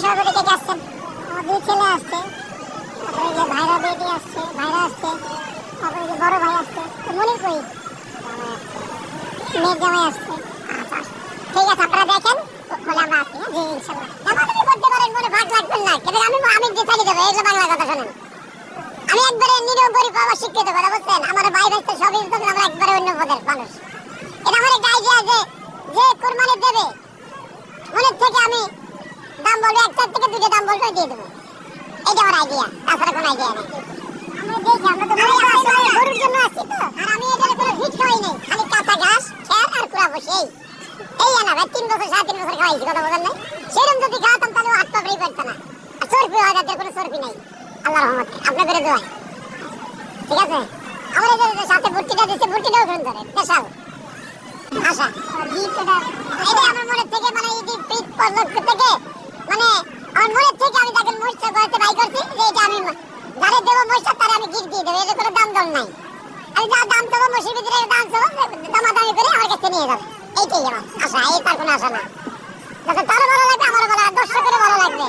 সভাপতি কে আসছেন? আমার দুই ছেলে আসছে, তারপরে যে ভাইরা বেটি আসছে, ভাইরা আসছে, তারপরে যে বড় ভাই আসছে, মনির কই মেয়ের জামাই আসছে। আচ্ছা ঠিক আছে, আপনারা দেখেন বলে আমরা আসছি। জি ইনশাল্লাহ জামাতে করতে পারেন, মনে ভাগ লাগবেন না, কিন্তু আমি যে চালিয়ে দেবো। এগুলো বাংলা কথা শোনেন, আমি একবারে নিরীহ গরিব বাবা শিক্ষিত কথা বলছেন। আমার ভাই ভাই তো সবই তো আমরা একবারে অন্য পদের মানুষ। এটা আমার একটা আইডিয়া যে কোরবানি দেবে মনের থেকে আমি দাম বলবো, একটার থেকে দুটো দাম বলবো, দিয়ে দেবো। এটা আমার আইডিয়া, তাছাড়া কোনো আইডিয়া নেই। আমরা দেখি, আমরা তো আসলে গরুর জন্য আসছি তো, আর আমি এটার কোনো ভিট খাওয়াই নাই, খালি কাঁচা ঘাস খের আর কুড়া বসে এই আনা ভাই 3 বছর 3.5 বছর খাওয়াইছি, কথা বলেন নাই। সেরকম যদি খাওয়াতাম তাহলে হাত পাবড়ি করতো না। আর চর্বি হয় যাদের কোনো চর্বি নাই আল্লাহর রহমতে, আপনাদের দোয়ায়। ঠিক আছে, আমার এই যে সাথে ভর্তিটা দিচ্ছে, ভর্তিটাও গ্রহণ করে স্পেশাল আশা এটা আমার মনের থেকে, মানে এই যে পিঠ পর্যন্ত থেকে, মানে আমার মনের থেকে আমি তাকে মহিষটা করতে বাই করছি যে এটা আমি যারে দেবো মহিষটা তারে আমি গিফট দিয়ে দেবো। এর কোনো দাম দর নাই, আমি যা দাম দেবো মহিষের ভিতরে দাম দেবো, দামাদামি করে আমার কাছে নিয়ে যাবে। এইটাই আমার আশা, এই তার কোনো আশা না। যাতে তারও ভালো লাগবে, আমারও ভালো লাগবে, দর্শকেরও ভালো লাগবে।